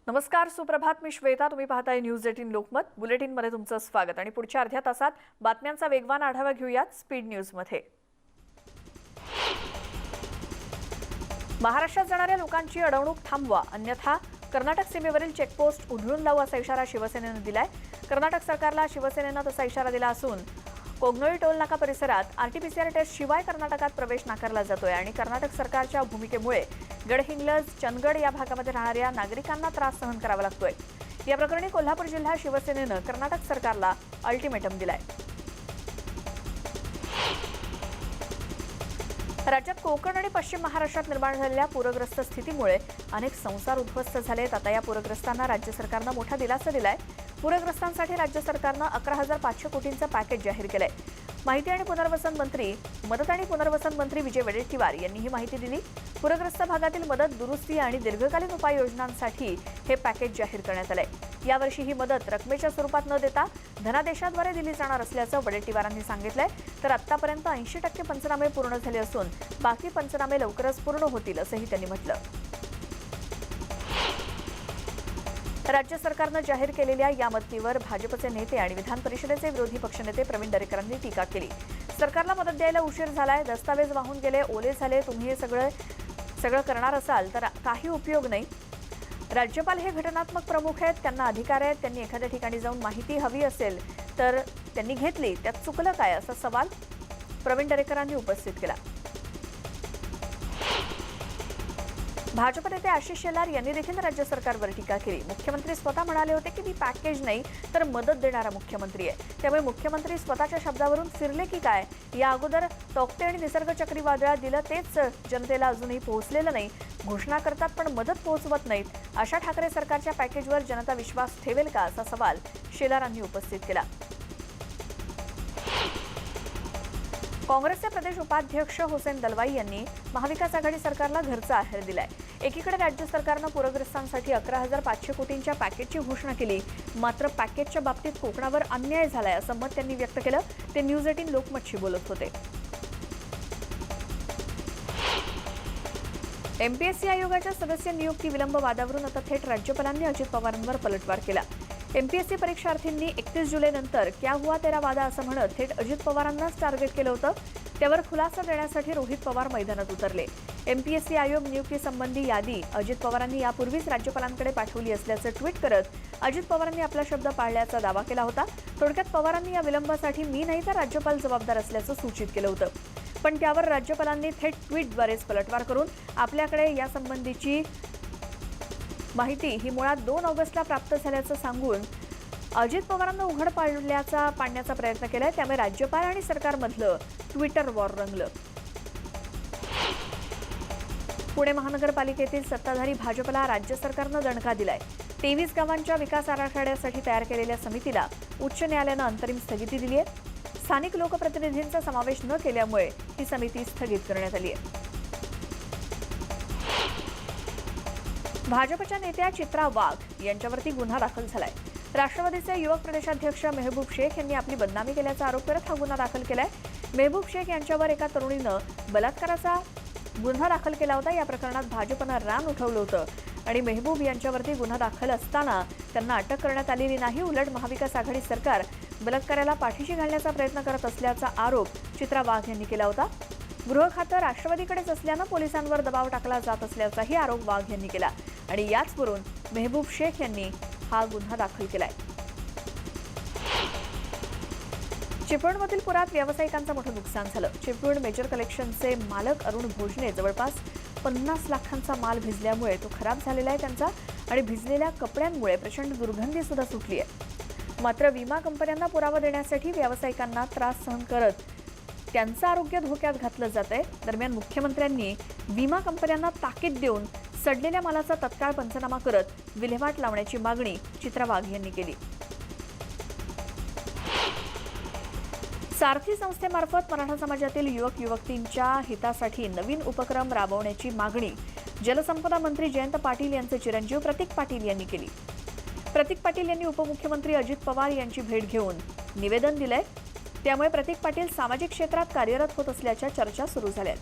नमस्कार, सुप्रभात. मी श्वेता. तुम्ही पाहताय न्यूज 18 लोकमत. बुलेटिनमध्ये तुमचं स्वागत. आणि पुढच्या अर्ध्या तासात बातम्यांचा वेगवान आढावा घेऊयात स्पीड न्यूजमध्ये. महाराष्ट्रात जाणाऱ्या लोकांची अडवणूक थांबवा, अन्यथा कर्नाटक सीमेवरील चेकपोस्ट उधळून लावू असा इशारा शिवसेनेनं दिलाय. कर्नाटक सरकारला शिवसेनेनं तसा इशारा दिला असून कोगनोळी टोल नाका परिसरात आरटीपीसीआर टेस्ट शिवाय कर्नाटकात प्रवेश नाकारला जातोय आणि कर्नाटक सरकारच्या भूमिकेमुळे गडहिंग्लज, चंदगड या भागामध्ये राहणाऱ्या नागरिकांना त्रास सहन करावा लागतोय. या प्रकरणी कोल्हापूर जिल्हा शिवसेनेनं कर्नाटक सरकारला अल्टिमेटम दिलाय. राज्यात कोकण आणि पश्चिम महाराष्ट्रात निर्माण झालेल्या पूरग्रस्त स्थितीमुळे अनेक संसार उद्ध्वस्त झालेत. आता या पूरग्रस्तांना राज्य सरकारनं मोठा दिलासा दिलाय. पूरग्रस्तांसाठी राज्य सरकारनं 11,500 कोटींचं पॅकेज जाहीर केलंय. माहिती आणि पुनर्वसन मंत्री, मदत आणि पुनर्वसन मंत्री विजय वडेट्टीवार यांनी ही माहिती दिली. पूरग्रस्त भागातील मदत, दुरुस्ती आणि दीर्घकालीन उपाययोजनांसाठी हे पॅकेज जाहीर करण्यात आलंय. यावर्षी ही मदत रकमेच्या स्वरूपात न देता धनादेशाद्वारे दिली जाणार असल्याचं वडेट्टीवारांनी सांगितलंय. तर आतापर्यंत 80% पंचनामे पूर्ण झाले असून बाकी पंचनामे लवकरच पूर्ण होतील असंही त्यांनी म्हटलं. राज्य सरकारनं जाहीर केलेल्या या मदतीवर भाजपचे नेते आणि विधान परिषदेचे विरोधी पक्षनेते प्रवीण दरेकरांनी टीका केली. सरकारला मदत द्यायला उशीर झालाय, दस्तावेज वाहून गेले, ओले झाले, तुम्ही हे सगळं करणार असाल तर काही उपयोग नाही. राज्यपाल हे घटनात्मक प्रमुख आहेत, त्यांना अधिकार आहेत. त्यांनी एखाद्या ठिकाणी जाऊन माहिती हवी असेल तर त्यांनी घेतली, त्यात चुकलं काय असा सवाल प्रवीण दरेकरांनी उपस्थित केला. भाजप नेते आशिष शेलार यांनी देखील राज्य सरकारवर टीका केली. मुख्यमंत्री स्वतः म्हणाले होते की मी पॅकेज नाही तर मदत देणारा मुख्यमंत्री आहे, त्यामुळे मुख्यमंत्री स्वतःच्या शब्दावरून फिरले की काय? या अगोदर तोक्ते आणि निसर्ग चक्रीवादळात दिलं तेच जनतेला अजूनही पोहोचलेलं नाही. घोषणा करतात पण मदत पोहोचवत नाहीत. अशा ठाकरे सरकारच्या पॅकेजवर जनता विश्वास ठेवेल का असा सवाल शेलारांनी उपस्थित केला. काँग्रेसचे प्रदेश उपाध्यक्ष हुसेन दलवाई यांनी महाविकास आघाडी सरकारला घरचा आहेर दिलाय. एकीकडे राज्य सरकारनं पूरग्रस्तांसाठी 11,500 कोटींच्या पॅकेजची घोषणा केली, मात्र पॅकेजच्या बाबतीत कोकणावर अन्याय झालाय असं मत त्यांनी व्यक्त केलं. ते न्यूज 18 लोकमतशी बोलत होते. एमपीएससी आयोगाच्या सदस्य नियुक्ती विलंब वादावरून आता थेट राज्यपालांनी अजित पवारांवर पलटवार केला. एमपीएससी परीक्षार्थींनी 31 जुलैनंतर क्या हुआ तेरा वादा असं म्हणत थेट अजित पवारांनाच टार्गेट केलं होतं. त्यावर खुलासा देण्यासाठी रोहित पवार मैदानात उतरले. एमपीएससी आयोग नियुक्तीसंबंधी यादी अजित पवारांनी यापूर्वीच राज्यपालांकडे पाठवली असल्याचं ट्विट करत अजित पवारांनी आपला शब्द पाळल्याचा दावा केला होता. थोडक्यात पवारांनी या विलंबासाठी मी नाही तर राज्यपाल जबाबदार असल्याचं सूचित केलं होतं. पण त्यावर राज्यपालांनी थेट ट्विटद्वारेच पलटवार करून आपल्याकडे यासंबंधीची माहिती ही मुळात 2 ऑगस्टला प्राप्त झाल्याचं सांगून अजित पवारांना उघड पाडण्याचा प्रयत्न केलाय. त्यामुळे राज्यपाल आणि सरकारमधलं ट्विटर वॉर रंगलं. पुणे महानगरपालिकेतील सत्ताधारी भाजपला राज्य सरकारनं दणका दिलाय. 23 गावांच्या विकास आराखड्यासाठी तयार केलेल्या समितीला उच्च न्यायालयानं अंतरिम स्थगिती दिली आहे. स्थानिक लोकप्रतिनिधींचा समावेश न केल्यामुळे ही समिती स्थगित करण्यात आली आहे. भाजपच्या नेत्या चित्रा वाघ यांच्यावरती गुन्हा दाखल झालाय. राष्ट्रवादीचे युवक प्रदेशाध्यक्ष मेहबूब शेख यांनी आपली बदनामी केल्याचा आरोप करत हा गुन्हा दाखल केलाय. मेहबूब शेख यांच्यावर एका तरुणीनं बलात्काराचा गुन्हा दाखल केला होता. या प्रकरणात भाजपनं रान उठवलं होतं आणि मेहबूब यांच्यावरती गुन्हा दाखल असताना त्यांना अटक करण्यात आलेली नाही. उलट महाविकास आघाडी सरकार बलात्काराला पाठीशी घालण्याचा प्रयत्न करत असल्याचा आरोप चित्रा वाघ यांनी केला होता. गृह खातं राष्ट्रवादीकडेच असल्यानं पोलिसांवर दबाव टाकला जात असल्याचाही आरोप वाघ यांनी केला आणि याचवरून मेहबूब शेख यांनी हा गुन्हा दाखल केलाय. चिपळूणमधील पुरात व्यावसायिकांचं मोठं नुकसान झालं. चिपळूण मेजर कलेक्शनचे मालक अरुण भोजने जवळपास 50 लाखांचा माल भिजल्यामुळे तो खराब झालेला आहे त्यांचा आणि भिजलेल्या कपड्यांमुळे प्रचंड दुर्गंधी सुद्धा सुटली आहे. मात्र विमा कंपन्यांना पुरावा देण्यासाठी व्यावसायिकांना त्रास सहन करत त्यांचं आरोग्य धोक्यात घातलं जात आहे. दरम्यान मुख्यमंत्र्यांनी विमा कंपन्यांना ताकीद देऊन सडलेल्या मालाचा तत्काळ पंचनामा करत विल्हेवाट लावण्याची मागणी चित्रा वाघ यांनी केली. सारथी संस्थेमार्फत मराठा समाजातील युवक युवतींच्या हितासाठी नवीन उपक्रम राबवण्याची मागणी जलसंपदा मंत्री जयंत पाटील यांचे चिरंजीव प्रतीक पाटील यांनी केली. प्रतीक पाटील यांनी उपमुख्यमंत्री अजित पवार यांची भेट घेऊन निवेदन दिलंय. त्यामुळे प्रतीक पाटील सामाजिक क्षेत्रात कार्यरत होत असल्याच्या चर्चा सुरू झाल्यात.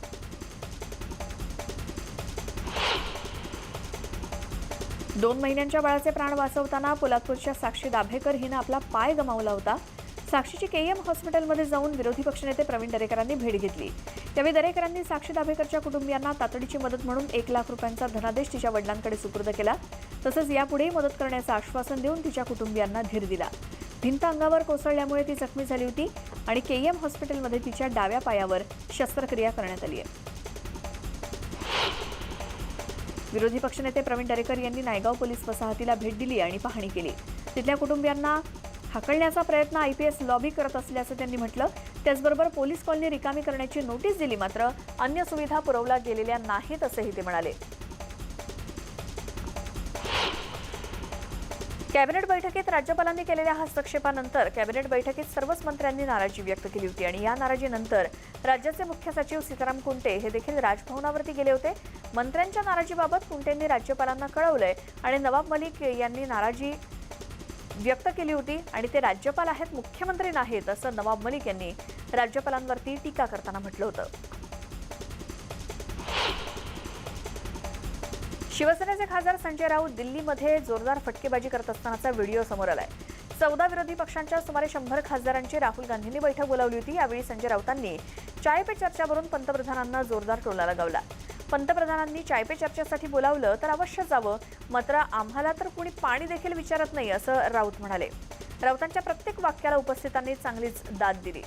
2 महिन्यांच्या बाळाचे प्राण वाचवताना पोलादपूरच्या साक्षी दाभेकर हिनं आपला पाय गमावला होता. साक्षीची केईएम हॉस्पिटलमध्ये जाऊन विरोधी पक्षनेते प्रवीण दरेकरांनी भेट घेतली. त्यावेळी दरेकरांनी साक्षी दाभेकरच्या कुटुंबियांना तातडीची मदत म्हणून 1 लाख रुपयांचा धनादेश तिच्या वडिलांकडे सुपूर्द केला. तसंच यापुढेही मदत करण्याचं आश्वासन देऊन तिच्या कुटुंबियांना धीर दिला. भिंत अंगावर कोसळल्यामुळे ती जखमी झाली होती आणि केईएम हॉस्पिटलमध्ये तिच्या डाव्या पायावर शस्त्रक्रिया करण्यात आली आहे. विरोधी पक्षनेते प्रवीण दरेकर यांनी नायगाव पोलीस वसाहतीला भेट दिली आणि पाहणी केली. तिथल्या कुटुंबियांना हाकलण्याचा प्रयत्न आयपीएस लॉबी करत असल्याचं त्यांनी म्हटलं. त्याचबरोबर पोलीस कॉलनी रिकामी करण्याची नोटीस दिली, मात्र अन्य सुविधा पुरवल्या गेलेल्या नाहीत असंही ते म्हणाले. कॅबिनेट बैठकीत राज्यपालांनी केलेल्या हस्तक्षेपानंतर कॅबिनेट बैठकीत सर्वच मंत्र्यांनी नाराजी व्यक्त केली होती आणि या नाराजीनंतर राज्याचे मुख्य सचिव सीताराम कुंटे हे देखील राजभवनावरती गेले होते. मंत्र्यांच्या नाराजीबाबत कुंटेंनी राज्यपालांना कळवलंय आणि नवाब मलिक यांनी नाराजी व्यक्त केली होती आणि ते राज्यपाल आहेत, मुख्यमंत्री नाहीत असं नवाब मलिक यांनी राज्यपालांवरती टीका करताना म्हटलं होतं. शिवसेनेचे खासदार संजय राऊत दिल्लीमध्ये जोरदार फटकेबाजी करत असतानाचा व्हिडिओ समोर आलाय. 14 विरोधी पक्षांच्या सुमारे 100 खासदारांची राहुल गांधींनी बैठक बोलावली होती. यावेळी संजय राऊतांनी चाय पे चर्चावरून पंतप्रधानांना जोरदार टोला लगावला. पंतप्रधानांनी चाय पे चर्चेसाठी बोलावलं तर अवश्य जावं, मात्र आम्हाला तर कुणी पाणी देखील विचारत नाही असं राऊत म्हणाले. राऊतांच्या प्रत्येक वाक्याला उपस्थितांनी चांगलीच दाद दिली.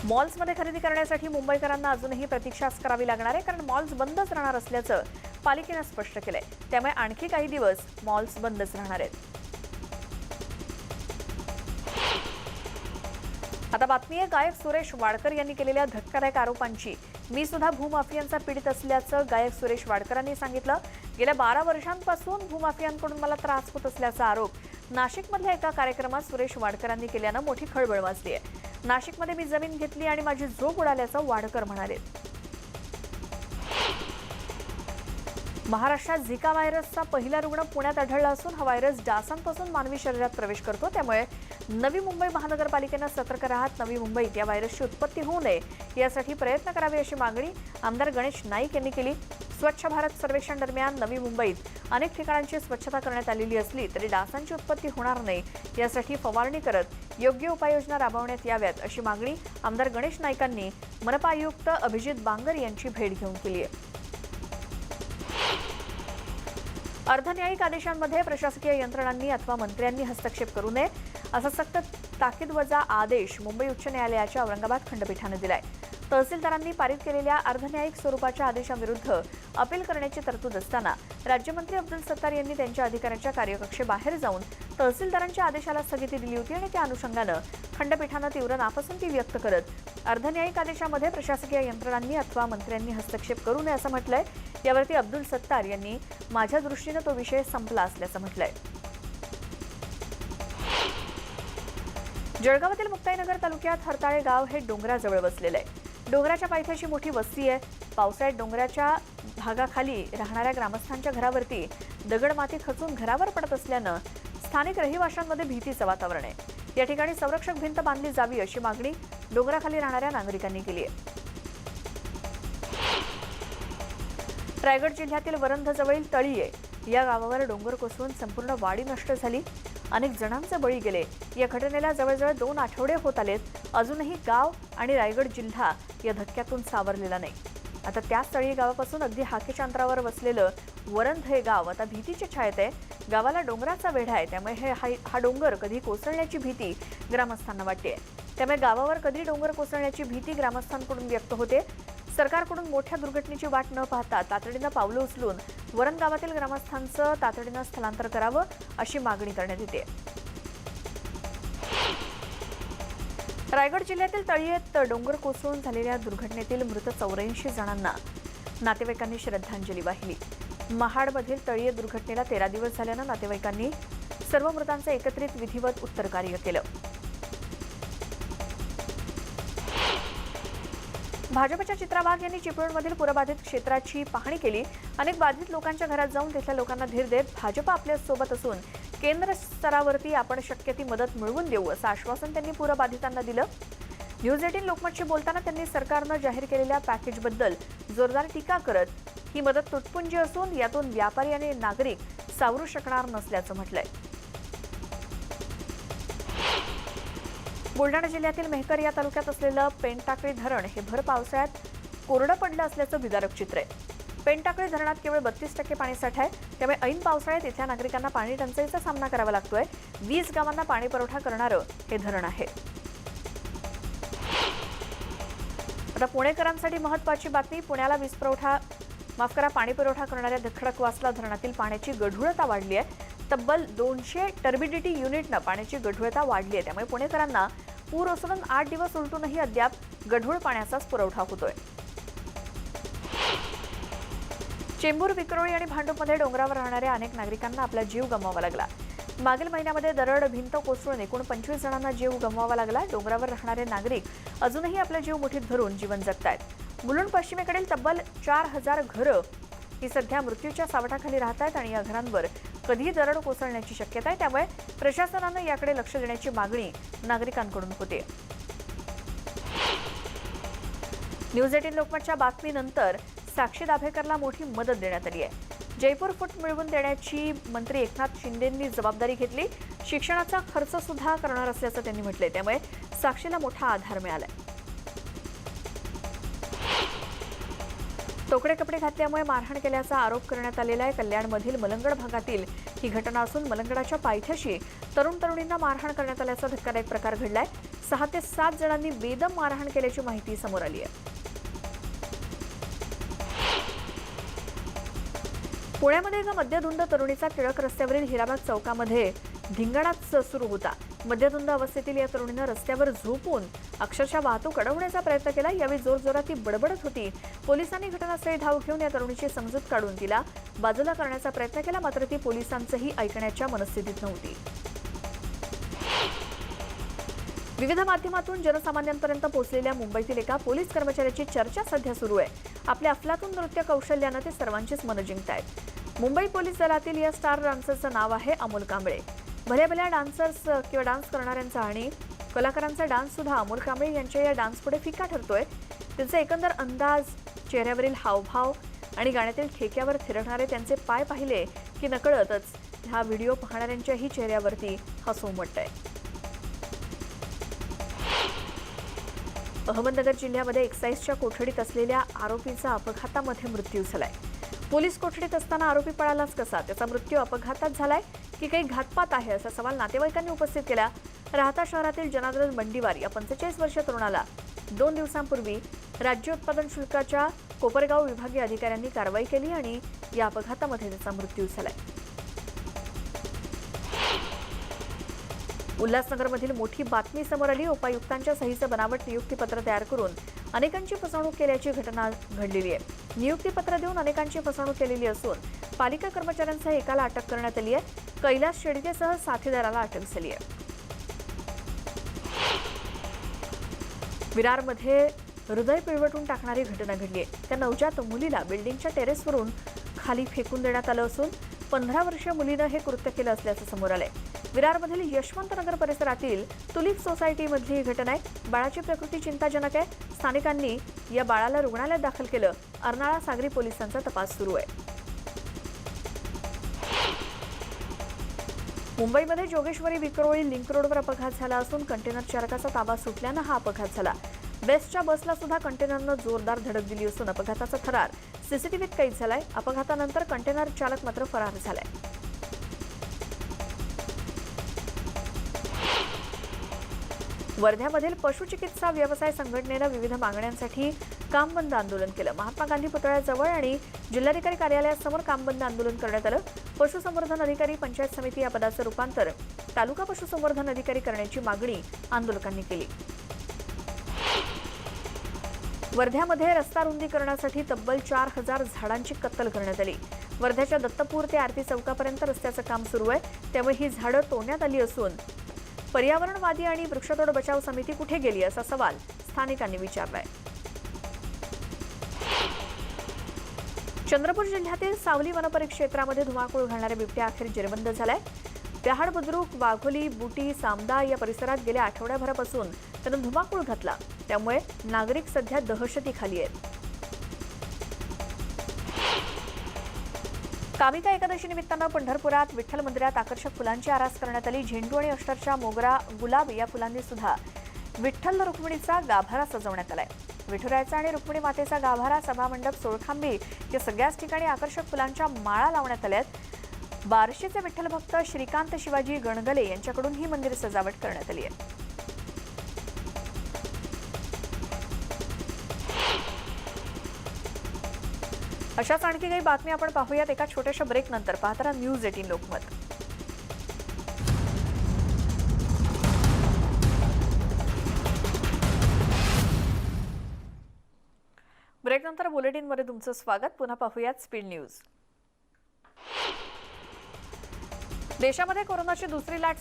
मॉल्समध्ये खरेदी करण्यासाठी मुंबईकरांना अजूनही प्रतीक्षाच करावी लागणार आहे, कारण मॉल्स बंदच राहणार असल्याचं पालिकेनं स्पष्ट केलंय. त्यामुळे आणखी काही दिवस मॉल्स बंदच राहणार आहेत. आता बातमी आहे गायक सुरेश वाडकर यांनी केलेल्या धक्कादायक आरोपांची. मी सुद्धा भूमाफियांचा पीडित असल्याचं गायक सुरेश वाडकरांनी सांगितलं. गेल्या 12 वर्षांपासून भूमाफियांकडून मला त्रास होत असल्याचा आरोप नाशिकमधल्या एका कार्यक्रमात सुरेश वाडकरांनी केल्यानं मोठी खळबळ माजली आहे. नाशिकमध्ये मी जमीन घेतली आणि माझी झोप उडाल्याचं वाडकर म्हणाले. महाराष्ट्रात झिका व्हायरसचा पहिला रुग्ण पुण्यात आढळला असून हा व्हायरस डासांपासून मानवी शरीरात प्रवेश करतो. त्यामुळे नवी मुंबई महानगरपालिकेनं सतर्क राहत नवी मुंबईत या व्हायरसची उत्पत्ती होऊ नये यासाठी प्रयत्न करावे अशी मागणी आमदार गणेश नाईक यांनी केली. स्वच्छ भारत सर्वेक्षण दरम्यान नवी मुंबईत अनेक ठिकाणांची स्वच्छता करण्यात आलेली असली तरी डासांची उत्पत्ती होणार नाही यासाठी फवारणी करत योग्य उपाययोजना राबवण्यात याव्यात अशी मागणी आमदार गणेश नाईकांनी मनपा आयुक्त अभिजित बांगर यांची भेट घेऊन केली आहे. अर्धन्यायिक आदेशांमध्ये प्रशासकीय यंत्रणांनी अथवा मंत्र्यांनी हस्तक्षेप करू नये असा सक्त ताकीदवजा आदेश मुंबई उच्च न्यायालयाच्या औरंगाबाद खंडपीठाने दिलाय. तहसीलदारांनी पारित केलेल्या अर्धन्यायिक स्वरूपाच्या आदेशाविरुद्ध अपील करण्याची तरतूद असताना राज्यमंत्री अब्दुल सत्तार यांनी त्यांच्या अधिकाऱ्यांच्या कार्यकक्षेबाहेर जाऊन तहसीलदारांच्या आदेशाला स्थगिती दिली होती आणि त्या अनुषंगानं खंडपीठानं तीव्र नापसंती व्यक्त करत अर्धन्यायिक आदेशामध्ये प्रशासकीय यंत्रणांनी अथवा मंत्र्यांनी हस्तक्षेप करू नये असं म्हटलंय. यावरती अब्दुल सत्तार यांनी माझ्या दृष्टीनं तो विषय संपला असल्याचं म्हटलंय. जळगावातील मुक्ताईनगर तालुक्यात हरताळे गाव हे डोंगराजवळ वसलेलं आहे. डोंगराच्या पायथ्याशी मोठी वस्ती आहे. पावसाळ्यात डोंगराच्या भागाखाली राहणाऱ्या ग्रामस्थांच्या घरावरती दगडमाती खचून घरावर पडत असल्यानं स्थानिक रहिवाशांमध्ये भीतीचं वातावरण आहे. या ठिकाणी संरक्षक भिंत बांधली जावी अशी मागणी डोंगराखाली राहणाऱ्या नागरिकांनी केली आहे. रायगड जिल्ह्यातील वरंधजवळील तळीये या गावावर डोंगर कोसळून संपूर्ण वाडी नष्ट झाली. अनेक जणांचे बळी गेले. या घटनेला जवळजवळ 2 आठवडे होत आलेत. अजूनही गाव आणि रायगड जिल्हा या धक्क्यातून सावरलेला नाही. आता त्याच तळी गावापासून अगदी हाकेच्या अंतरावर वसलेलं वरंध हे गाव आता भीतीच्या छायेत आहे. गावाला डोंगराचा वेढा आहे, त्यामुळे हा डोंगर कधी कोसळण्याची भीती ग्रामस्थांना वाटते. त्यामुळे गावावर कधी डोंगर कोसळण्याची भीती ग्रामस्थांकडून व्यक्त होते. सरकारकडून मोठ्या दुर्घटनेची वाट न पाहता तातडीनं पावलं उचलून वरण गावातील ग्रामस्थांचं तातडीनं स्थलांतर करावं अशी मागणी करण्यात येते. रायगड जिल्ह्यातील तळीयेत डोंगर कोसळून झालेल्या दुर्घटनेतील मृत 84 जणांना नातेवाईकांनी श्रद्धांजली वाहिली. महाडमधील तळीये दुर्घटनेला 13 दिवस झाल्यानं नातेवाईकांनी सर्व मृतांचं एकत्रित विधिवत उत्तरकार्य केलं. भाजपच्या चित्रा वाघ यांनी चिपळूणमधील पूरबाधित क्षेत्राची पाहणी केली. अनेक बाधित लोकांच्या घरात जाऊन तिथल्या लोकांना धीर देत भाजप आपल्या सोबत असून केंद्र स्तरावरती आपण शक्य ती मदत मिळवून देऊ असं आश्वासन त्यांनी पूरबाधितांना दिलं. न्यूज 18 लोकमतशी बोलताना त्यांनी सरकारनं जाहीर केलेल्या पॅकेजबद्दल जोरदार टीका करत ही मदत तुटपुंजी असून यातून व्यापारी आणि नागरिक सावरू शकणार नसल्याचं म्हटलंय. बुलढाणा जिल्ह्यातील मेहकर या तालुक्यात असलेलं पेनटाकळी धरण हे भर पावसाळ्यात कोरडं पडलं असल्याचं विदारक चित्र आहे. पेनटाकळी धरणात केवळ 32% पाणीसाठा आहे. त्यामुळे ऐन पावसाळ्यात इथल्या नागरिकांना पाणी टंचाईचा सामना करावा लागतोय. 20 गावांना पाणी पुरवठा करणारं हे धरण आहे. आता पुणेकरांसाठी महत्त्वाची बातमी. पुण्याला पाणी पुरवठा करणाऱ्या खडकवासला धरणातील पाण्याची गढुळता वाढली आहे. तब्बल 200 टर्बिडिटी युनिटनं पाण्याची गढुळता वाढली आहे. त्यामुळे पुणेकरांना पूर ओसरून 8 दिवस उलटूनही अद्याप गढूळ पाण्याचाच पुरवठा होतोय. चेंबूर, विक्रोळी आणि भांडूपमध्ये डोंगरावर राहणाऱ्या अनेक नागरिकांना आपला जीव गमवावा लागला. मागील महिन्यामध्ये दरड भिंत कोसळून एकूण 25 जणांना जीव गमवावा लागला. डोंगरावर राहणारे नागरिक अजूनही आपला जीव मुठीत धरून जीवन जगतायत. मुलुंड पश्चिमेकडील तब्बल 4000 घरं ही सध्या मृत्यूच्या सावटाखाली राहत आहेत आणि या घरांवर कधीही दरड कोसळण्याची शक्यता आहे. त्यामुळे प्रशासनानं याकडे लक्ष देण्याची मागणी नागरिकांकडून होते. न्यूज 18 लोकमतच्या बातमीनंतर साक्षी दाभेकरला मोठी मदत देण्यात आली आहे. जयपूर फूट मिळवून देण्याची मंत्री एकनाथ शिंदेंनी जबाबदारी घेतली. शिक्षणाचा खर्च सुद्धा करणार असल्याचं त्यांनी म्हटलंय. त्यामुळे साक्षीला मोठा आधार मिळालाय. तोकडे कपडे घातल्यामुळे मारहाण केल्याचा आरोप करण्यात आलेला आहे. कल्याणमधील मलंगड भागातील ही घटना असून मलंगडाच्या पायथ्याशी तरुणींना मारहाण करण्यात आल्याचा धक्कादायक प्रकार घडलाय. 6 ते 7 जणांनी बेदम मारहाण केल्याची माहिती समोर आली आहे. पुण्यामध्ये एका मद्यधुंद तरुणीचा टिळक रस्त्यावरील हिराबाग चौकामध्ये धिंगाणाच सुरू होता. मद्यधुंद अवस्थेतील या तरुणीनं रस्त्यावर झोपून अक्षरशः वाहतूक अडवण्याचा प्रयत्न केला. यावेळी जोरजोरात ती बडबडत होती. पोलिसांनी घटनास्थळी धाव घेऊन या तरुणीची समजूत काढून तिला बाजूला करण्याचा प्रयत्न केला. मात्र ती पोलिसांचंही ऐकण्याच्या मनस्थितीत नव्हती. विविध माध्यमातून जनसामान्यांपर्यंत पोहोचलेल्या मुंबईतील एका पोलीस कर्मचाऱ्याची चर्चा सध्या सुरू आहे. आपल्या अफलातून नृत्य कौशल्यानं ते सर्वांचीच मनं जिंकतायत. मुंबई पोलीस दलातील या स्टार डान्सरचं नाव आहे अमोल कांबळे. भल्या डान्सर्स किंवा डान्स करणाऱ्यांचा आणि कलाकारांचा डान्स सुद्धा अमोल कांबळे यांच्या या डान्सपुढे फिका ठरतोय. त्यांचा एकंदर अंदाज, चेहऱ्यावरील हावभाव आणि गाण्यातील ठेक्यावर थिरकणारे त्यांचे पाय पाहिले की नकळतच हा व्हिडिओ पाहणाऱ्यांच्याही चेहऱ्यावरती हसू उमटतंय. अहमदनगर जिल्ह्यामध्ये एक्साईजच्या कोठडीत असलेल्या आरोपीचा अपघातामध्ये मृत्यू झालाय. पोलीस कोठडीत असताना आरोपी पळालाच कसा? त्याचा मृत्यू अपघातात झालाय की काही घातपात आहे असा सवाल नातेवाईकांनी उपस्थित केला. राहता शहरातील जनार्दन बंडीवार या 45 वर्षीय तरुणाला 2 दिवसांपूर्वी राज्य उत्पादन शुल्काच्या कोपरगाव विभागीय अधिकाऱ्यांनी कारवाई केली आणि या अपघातामध्ये त्याचा मृत्यू झालाय. उल्हासनगरमधील मोठी बातमी समोर आली. उपायुक्तांच्या सहीचं बनावट नियुक्तीपत्र तयार करून अनेकांची फसवणूक केल्याची घटना घडलेली आहे. नियुक्तीपत्र देऊन अनेकांची फसवणूक केलेली असून पालिका कर्मचाऱ्यांसह एकाला अटक करण्यात आली आहे. कैलास शेडगेसह साथीदाराला अटक झाली आहे. विरारमध्ये हृदय पिळवटून टाकणारी घटना घडली आहे. त्या नवजात मुलीला बिल्डिंगच्या टेरेसवरून खाली फेकून देण्यात आलं असून 15 वर्षीय मुलीनं हे कृत्य केलं असल्याचं समोर आलंय. विरारमधील यशवंतनगर परिसरातील तुलिप सोसायटीमधली ही घटना आहे. बाळाची प्रकृती चिंताजनक आहे. स्थानिकांनी या बाळाला रुग्णालयात दाखल केलं. अर्नाळा सागरी पोलिसांचा तपास सुरू आहे. मुंबईमध्ये जोगेश्वरी विक्रोळी लिंक रोडवर अपघात झाला असून कंटेनर चालकाचा ताबा सुटल्यानं हा अपघात झाला. बेस्टच्या बसला सुद्धा कंटेनरनं जोरदार धडक दिली असून अपघाताचा थरार सीसीटीव्हीत कैद झालाय. अपघातानंतर कंटेनर चालक मात्र फरार झालाय. वर्ध्यामधील पशुचिकित्सा व्यवसाय संघटनेनं विविध मागण्यांसाठी काम बंद आंदोलन केलं. महात्मा गांधी पुतळ्याजवळ आणि जिल्हाधिकारी कार्यालयासमोर काम बंद आंदोलन करण्यात आलं. पशुसंवर्धन अधिकारी, पंचायत समिती या पदाचं रूपांतर तालुका पशुसंवर्धन अधिकारी करण्याची मागणी आंदोलकांनी केली. वर्ध्यामध्ये रस्ता रुंदीकरणासाठी तब्बल 4000 झाडांची कत्तल करण्यात आली. वर्ध्याच्या दत्तपूर ते आरती चौकापर्यंत रस्त्याचं काम सुरू आहे. त्यामुळे ही झाडं तोडण्यात आली असून पर्यावरणवादी आणि वृक्षतोड बचाव समिती कुठे गेली असा सवाल स्थानिकांनी विचारलाय. चंद्रपूर जिल्ह्यातील सावली वनपरिक्षेत्रामध्ये धुमाकूळ घालणाऱ्या बिबट्या अखेर जेरबंद झालाय. पहाड बुद्रुक, वाघोली, बुटी, सामदा या परिसरात गेल्या आठवड्याभरापासून त्यानं धुमाकूळ घातला. त्यामुळे नागरिक सध्या दहशतीखाली आहेत. कामिका एकादशी निमित्तानं पंढरपुरात विठ्ठल मंदिरात आकर्षक फुलांची आरास करण्यात आली। झेंडू आणि अष्टरच्या मोगरा, गुलाब या फुलांनी सुद्धा विठ्ठल रुक्मिणीचा गाभारा सजवण्यात आलाय। विठुरायाचा आणि रुक्मिणी मातेचा गाभारा, सभामंडप, सोळखांबी या सगळ्याच ठिकाणी आकर्षक फुलांच्या माळा लावण्यात आल्यात। बार्शीचे विठ्ठल भक्त श्रीकांत शिवाजी गणगले यांच्याकडून ही मंदिर सजावट करण्यात आली आहे। अशाच आणखी काही बातमी आपण पाहूयात एका छोट्याशा ब्रेक नंतर। पाहत राहा न्यूज 18 लोकमत। ब्रेक नंतर बुलेटिन मध्ये तुमचं स्वागत। पुन्हा पाहूयात स्पीड न्यूज। देशामध्ये कोरोनाची दुसरी लाट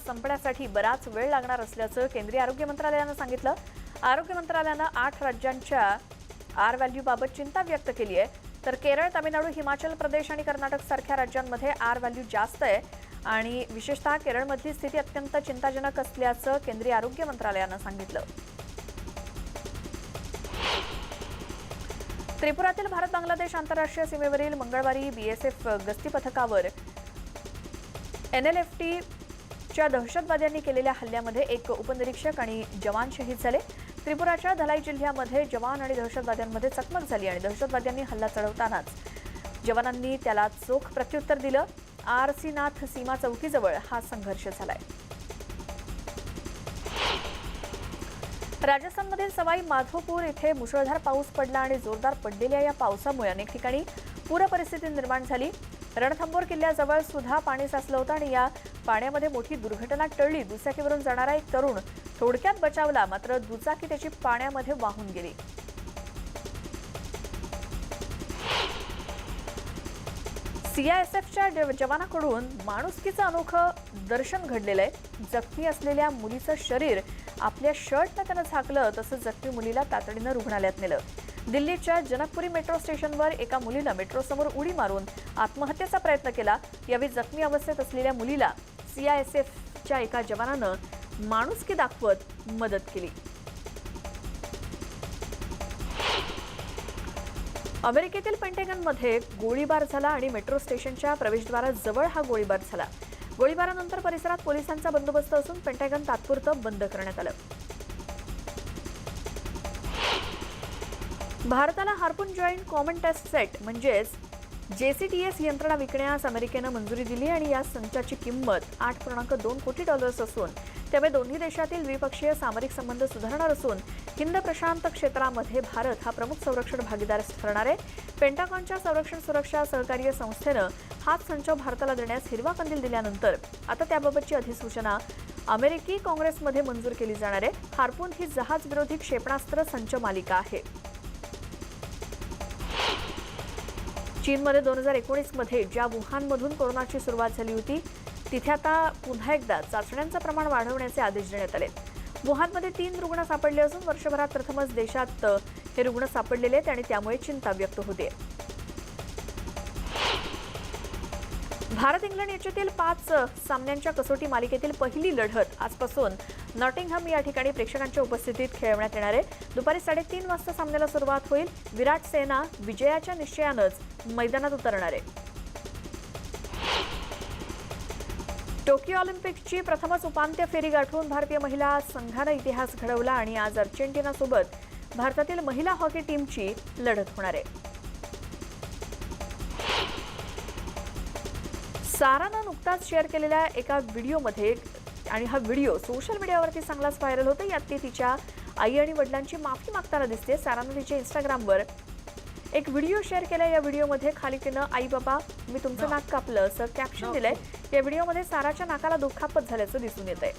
संपण्यासाठी बराच वेळ लागणार असल्याचं केंद्रीय आरोग्य मंत्रालयानं सांगितलं। आरोग्य मंत्रालयानं 8 राज्यांच्या आर व्हॅल्यूबाबत चिंता व्यक्त केली आहे, तर केरळ, तामिळनाडू, हिमाचल प्रदेश आणि कर्नाटक सारख्या राज्यांमध्ये आर व्हॅल्यू जास्त आहे आणि विशेषतः केरळमधली स्थिती अत्यंत चिंताजनक असल्याचं केंद्रीय आरोग्य मंत्रालयानं सांगितलं। त्रिपुरातील भारत-बांगलादेश आंतरराष्ट्रीय सीमेवरील मंगळवारी बीएसएफ गस्ती पथकावर एनएलएफटीच्या दहशतवाद्यांनी केलेल्या हल्ल्यामध्ये एक उपनिरीक्षक आणि जवान शहीद झाले। त्रिपुराच्या धलाई जिल्ह्यामध्ये जवान आणि दहशतवाद्यांमध्ये चकमक झाली आणि दहशतवाद्यांनी हल्ला चढवतानाच जवानांनी त्याला चोख प्रत्युत्तर दिलं। आरसीनाथ सीमा चौकीजवळ हा संघर्ष झालाय। राजस्थानमधील सवाई माधोपूर इथे मुसळधार पाऊस पडला आणि जोरदार पडलेल्या या पावसामुळे अनेक ठिकाणी पूर परिस्थिती निर्माण झाली। रणथंबोर किल्ल्याजवळ सुद्धा पाणी साचलं होतं आणि या पाण्यामध्ये मोठी दुर्घटना टळली। दुचाकीवरून जाणारा एक तरुण थोडक्यात बचावला, मात्र दुचाकी त्याची पाण्यामध्ये वाहून गेली। सीआयएसएफच्या जवानाकडून माणुसकीचं अनोखं दर्शन घडलेलं आहे। जखमी असलेल्या मुलीचं शरीर आपल्या शर्टनं त्यानं झाकलं, तसंच जखमी मुलीला तातडीनं रुग्णालयात नेलं। दिल्लीच्या जनकपुरी मेट्रो स्टेशनवर एका मुलीनं मेट्रोसमोर उडी मारून आत्महत्येचा प्रयत्न केला। यावेळी जखमी अवस्थेत असलेल्या मुलीला सीआयएसएफच्या एका जवानानं माणुसकी दाखवत मदत केली। अमेरिकेतील पेंटागनमध्ये गोळीबार झाला आणि मेट्रो स्टेशनच्या प्रवेशद्वाराजवळ हा गोळीबार झाला। गोळीबारानंतर परिसरात पोलिसांचा बंदोबस्त असून पेंटागन तात्पुरतं बंद करण्यात आलं। भारताला harpoon joint common test set म्हणजेच JCTS यंत्रणा विकण्यास अमेरिकेनं मंजुरी दिली आणि या संचाची किंमत $8.2 कोटी असून त्यामुळे दोन्ही देशातील द्विपक्षीय सामरिक संबंध सुधारणार असून हिंद प्रशांत क्षेत्रामध्ये भारत हा प्रमुख संरक्षण भागीदार ठरणार आहे। पेंटागॉनच्या संरक्षण सुरक्षा सहकार्य संस्थेनं हाच संच भारताला देण्यास हिरवा कंदील दिल्यानंतर आता त्याबाबतची अधिसूचना अमेरिकी काँग्रेसमध्ये मंजूर केली जाणार आहे। हार्पून ही जहाज विरोधी क्षेपणास्त्र संच मालिका आहे। चीनमध्ये 2019 मध्ये ज्या वुहानमधून कोरोनाची सुरुवात झाली होती तिथे आता पुन्हा एकदा चाचण्यांचं प्रमाण वाढवण्याचे आदेश देण्यात आले। वुहानमध्ये 3 रुग्ण सापडले असून वर्षभरात प्रथमच देशात हे रुग्ण सापडलेले आहेत आणि त्यामुळे चिंता व्यक्त होते। भारत इंग्लंड याच्यातील 5 सामन्यांच्या कसोटी मालिकेतील पहिली लढत आजपासून नॉटिंगहम या ठिकाणी प्रेक्षकांच्या उपस्थितीत खेळवण्यात येणार आहे। दुपारी 3:30 वाजता सामन्याला सुरुवात होईल। विराट सेना विजयाच्या निश्चयानंच मैदानात उतरणार आहे। टोकियो ऑलिम्पिकची प्रथमच उपांत्य फेरी गाठून भारतीय महिला संघानं इतिहास घडवला आणि आज अर्जेंटिनासोबत भारतातील महिला हॉकी टीमची लढत होणार आहे। सारानं नुकताच शेअर केलेल्या एका व्हिडिओमध्ये आणि हा व्हिडिओ सोशल मीडियावरती चांगलाच व्हायरल होतो। यात ती तिच्या आई आणि वडिलांची माफी मागताना दिसते। सारानं तिच्या इंस्टाग्रामवर एक व्हिडिओ शेअर केला। या व्हिडिओमध्ये खाली तिनं आई बाबा मी तुमचं नाक कापलं असं कॅप्शन दिलंय। या व्हिडिओमध्ये साराच्या नाकाला दुखापत झाल्याचं दिसून येत आहे।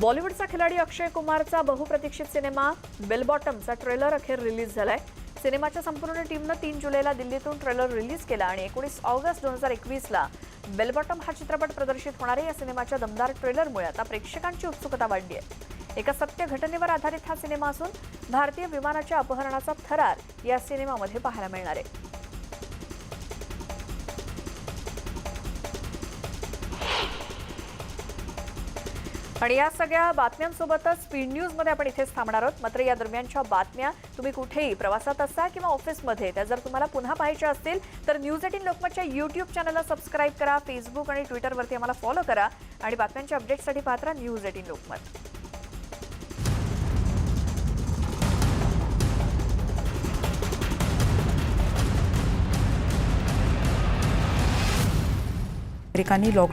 बॉलिवूडचा खिलाडी अक्षय कुमारचा बहुप्रतीक्षित सिनेमा बेल बॉटमचा ट्रेलर अखेर रिलीज झालाय। सिनेमाच्या संपूर्ण टीमनं 3 जुलैला दिल्लीतून ट्रेलर रिलीज केला आणि 19 ऑगस्ट 2021ला बेल बॉटम हा चित्रपट प्रदर्शित होणार आहे। या सिनेमाच्या दमदार ट्रेलरमुळे आता प्रेक्षकांची उत्सुकता वाढली आहे। एका सत्य घटनेवर आधारित हा सिनेमा असून भारतीय विमानाच्या अपहरणाचा थरार या सिनेमामध्ये पाहायला मिळणार आहे। आणि या सगळ्या बातम्यांसोबतच स्पीड न्यूजमध्ये आपण इथेच थांबणार आहोत. मात्र या दरम्यानच्या बातम्या तुम्ही कुठेही प्रवासात असता किंवा ऑफिसमध्ये त्या जर तुम्हाला पुन्हा पाहायच्या असतील तर न्यूज 18 लोकमतच्या YouTube चॅनलला सबस्क्राईब करा. फेसबुक आणि ट्विटरवरती आम्हाला फॉलो करा आणि बातम्यांच्या अपडेट्ससाठी पाहत राहा न्यूज 18 लोकमत. नागरिकांनी लॉकडाऊन